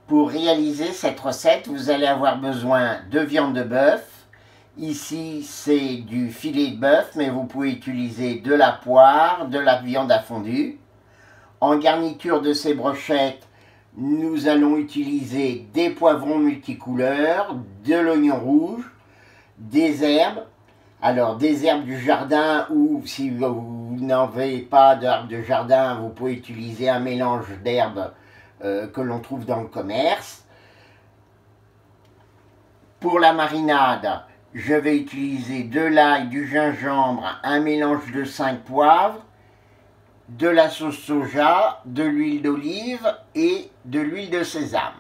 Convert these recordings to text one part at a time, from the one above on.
Pour réaliser cette recette, vous allez avoir besoin de viande de bœuf. Ici, c'est du filet de bœuf, mais vous pouvez utiliser de la poire, de la viande à fondue. En garniture de ces brochettes, nous allons utiliser des poivrons multicouleurs, de l'oignon rouge, des herbes. Alors, des herbes du jardin ou si vous n'avez pas d'herbes de jardin, vous pouvez utiliser un mélange d'herbes que l'on trouve dans le commerce. Pour la marinade, je vais utiliser de l'ail, du gingembre, un mélange de 5 poivres, de la sauce soja, de l'huile d'olive et de l'huile de sésame.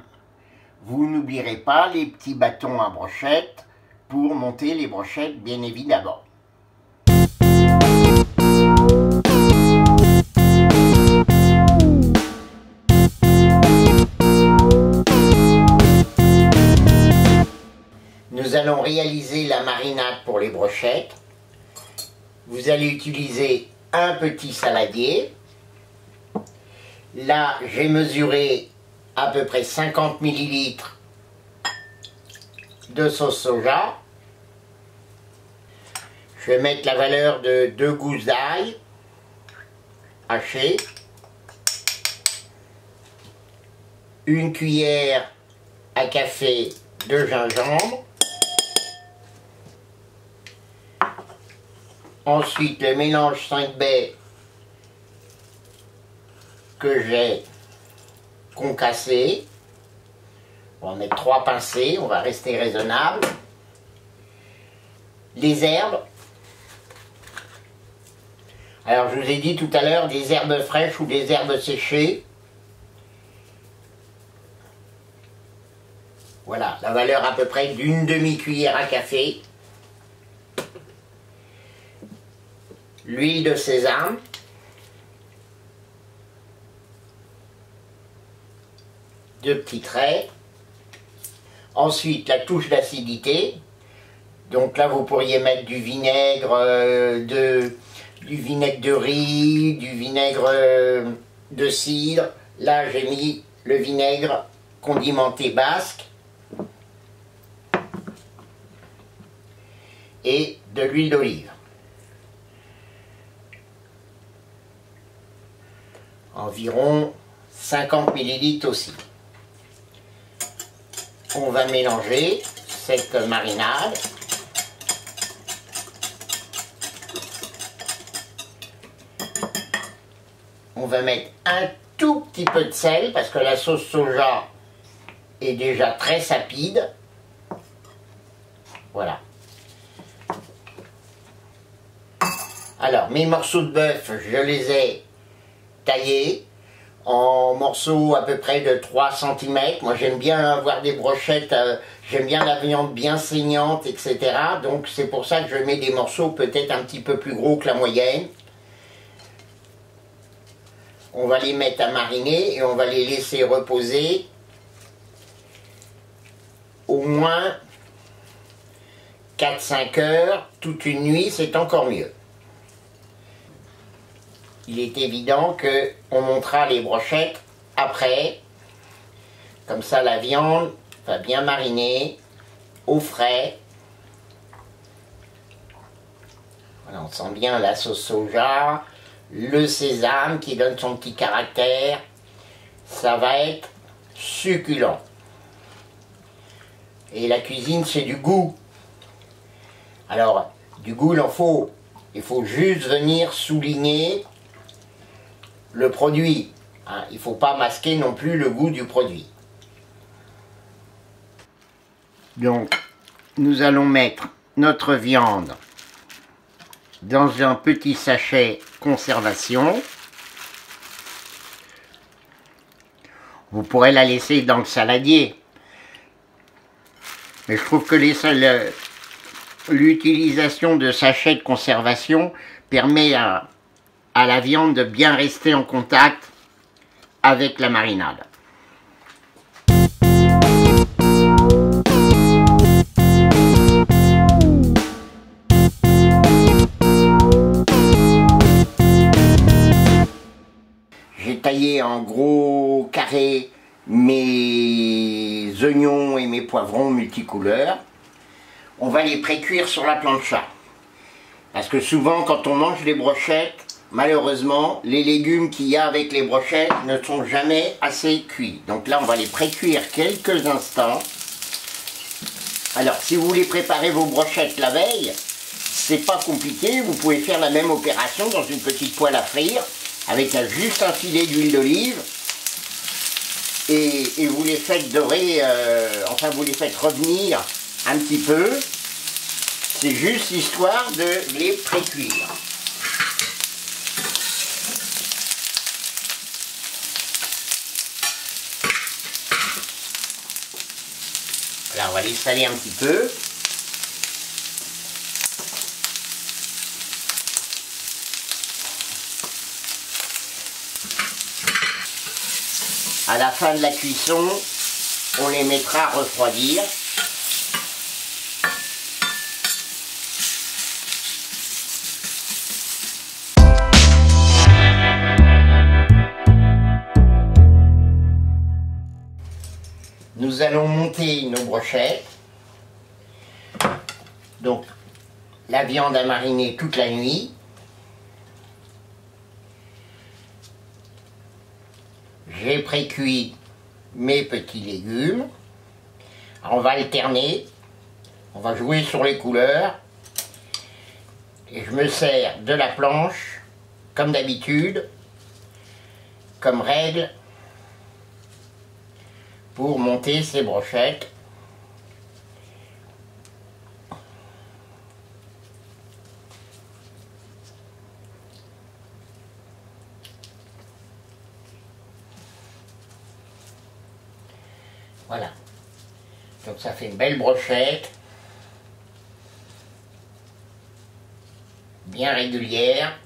Vous n'oublierez pas les petits bâtons à brochettes pour monter les brochettes, bien évidemment. Nous allons réaliser la marinade pour les brochettes. Vous allez utiliser un petit saladier. Là, j'ai mesuré à peu près 50 ml de sauce soja. Je vais mettre la valeur de 2 gousses d'ail hachées. Une cuillère à café de gingembre. Ensuite, le mélange 5 baies que j'ai concassé. On va mettre 3 pincées, on va rester raisonnable. Les herbes. Alors, je vous ai dit tout à l'heure des herbes fraîches ou des herbes séchées. Voilà, la valeur à peu près d'une demi-cuillère à café. L'huile de sésame, deux petits traits, ensuite la touche d'acidité, donc là vous pourriez mettre du vinaigre de riz, du vinaigre de cidre, là j'ai mis le vinaigre condimenté basque et de l'huile d'olive. Environ 50 ml aussi. On va mélanger cette marinade. On va mettre un tout petit peu de sel parce que la sauce soja est déjà très sapide. Voilà. Alors, mes morceaux de bœuf, je les ai taillés en morceaux à peu près de 3 cm. Moi j'aime bien avoir des brochettes, j'aime bien la viande bien saignante, etc. Donc c'est pour ça que je mets des morceaux peut-être un petit peu plus gros que la moyenne. On va les mettre à mariner et on va les laisser reposer au moins 4-5 heures, toute une nuit, c'est encore mieux. Il est évident qu'on montera les brochettes après. Comme ça, la viande va bien mariner au frais. Voilà, on sent bien la sauce soja, le sésame qui donne son petit caractère. Ça va être succulent. Et la cuisine, c'est du goût. Alors, du goût, il en faut. Il faut juste venir souligner le produit, hein, il ne faut pas masquer non plus le goût du produit. Donc, nous allons mettre notre viande dans un petit sachet conservation. Vous pourrez la laisser dans le saladier. Mais je trouve que l'utilisation de sachets de conservation permet à la viande de bien rester en contact avec la marinade. J'ai taillé en gros carrés mes oignons et mes poivrons multicouleurs. On va les pré-cuire sur la plancha. Parce que souvent, quand on mange les brochettes, malheureusement, les légumes qu'il y a avec les brochettes ne sont jamais assez cuits. Donc là, on va les pré-cuire quelques instants. Alors, si vous voulez préparer vos brochettes la veille, c'est pas compliqué. Vous pouvez faire la même opération dans une petite poêle à frire avec juste un filet d'huile d'olive. Et vous les faites dorer, enfin vous les faites revenir un petit peu. C'est juste histoire de les pré-cuire. Voilà, on va les saler un petit peu. À la fin de la cuisson, on les mettra à refroidir. Nous allons monter nos brochettes. Donc, la viande à mariner toute la nuit. J'ai pré-cuit mes petits légumes. Alors on va alterner. On va jouer sur les couleurs. Et je me sers de la planche, comme d'habitude, comme règle, pour monter ces brochettes. Voilà. Donc ça fait une belle brochette, bien régulière.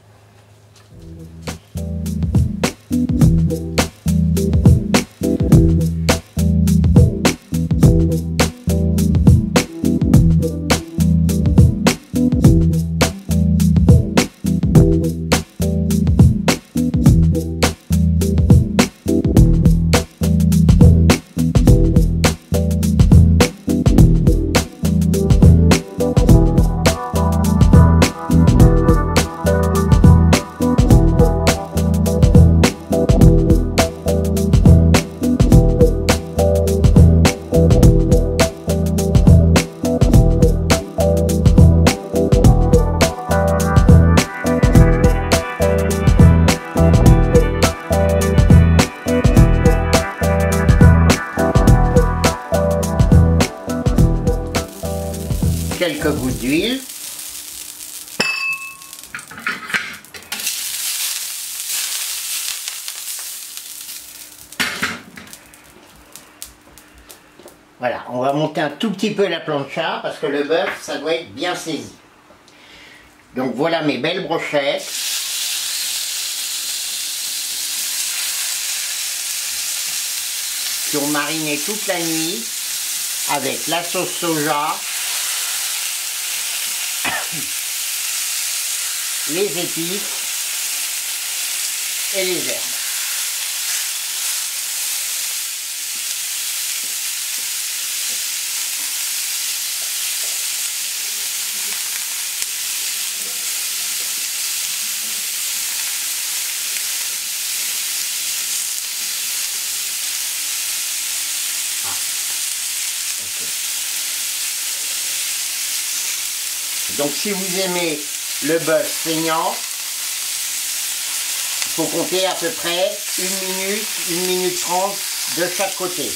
Quelques gouttes d'huile. Voilà, on va monter un tout petit peu la plancha parce que le bœuf, ça doit être bien saisi. Donc voilà mes belles brochettes. Qui ont mariné toute la nuit avec la sauce soja, les épices et les herbes. Donc si vous aimez le bœuf saignant, il faut compter à peu près 1 minute 30 de chaque côté.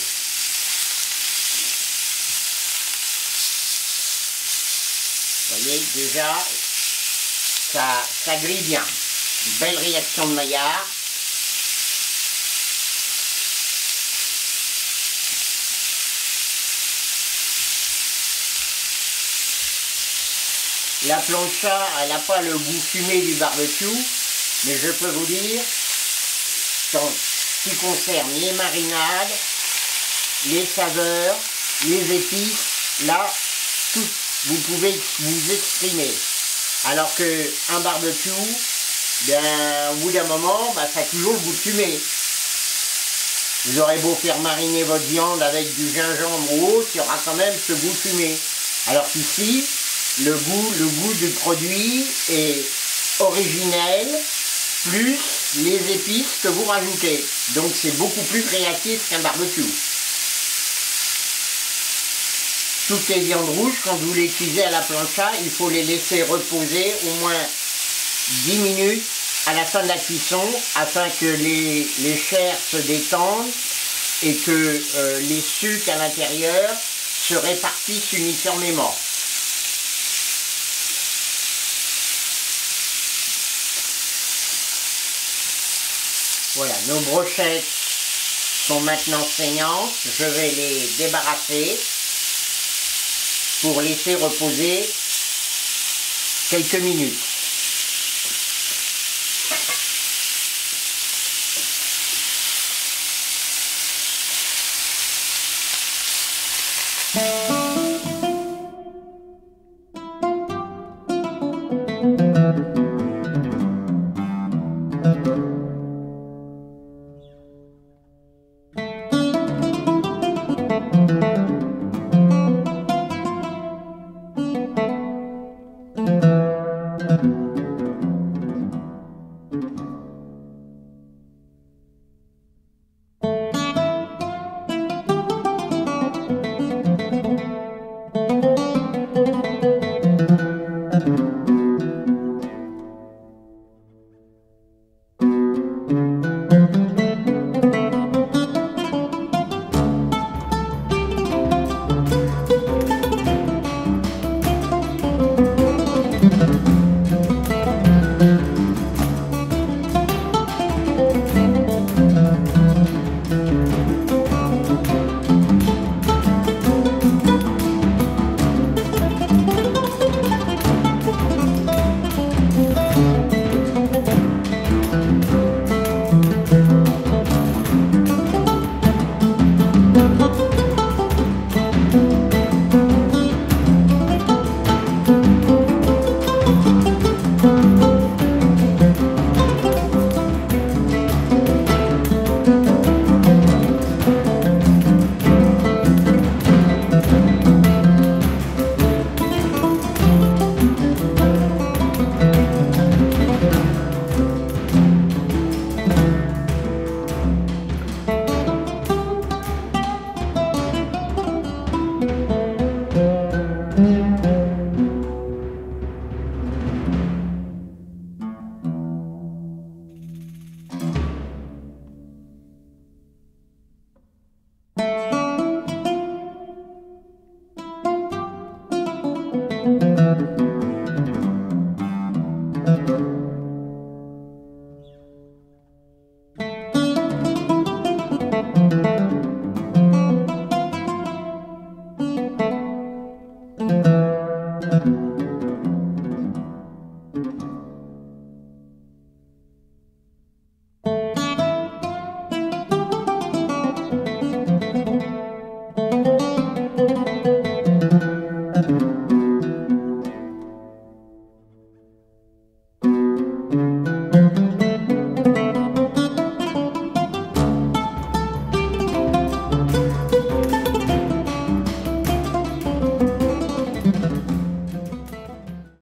Vous voyez, déjà, ça grille bien. Une belle réaction de Maillard. La plancha, elle n'a pas le goût fumé du barbecue, mais je peux vous dire, en ce qui concerne les marinades, les saveurs, les épices, là, tout, vous pouvez vous exprimer. Alors qu'un barbecue, bien, au bout d'un moment, ça a toujours le goût de fumée. Vous aurez beau faire mariner votre viande avec du gingembre ou autre, il y aura quand même ce goût fumé. Alors qu'ici, le goût du produit est originel, plus les épices que vous rajoutez. Donc c'est beaucoup plus créatif qu'un barbecue. Toutes les viandes rouges, quand vous les cuisez à la plancha, il faut les laisser reposer au moins 10 minutes à la fin de la cuisson afin que les chairs se détendent et que les sucs à l'intérieur se répartissent uniformément. Voilà, nos brochettes sont maintenant saignantes. Je vais les débarrasser pour laisser reposer quelques minutes.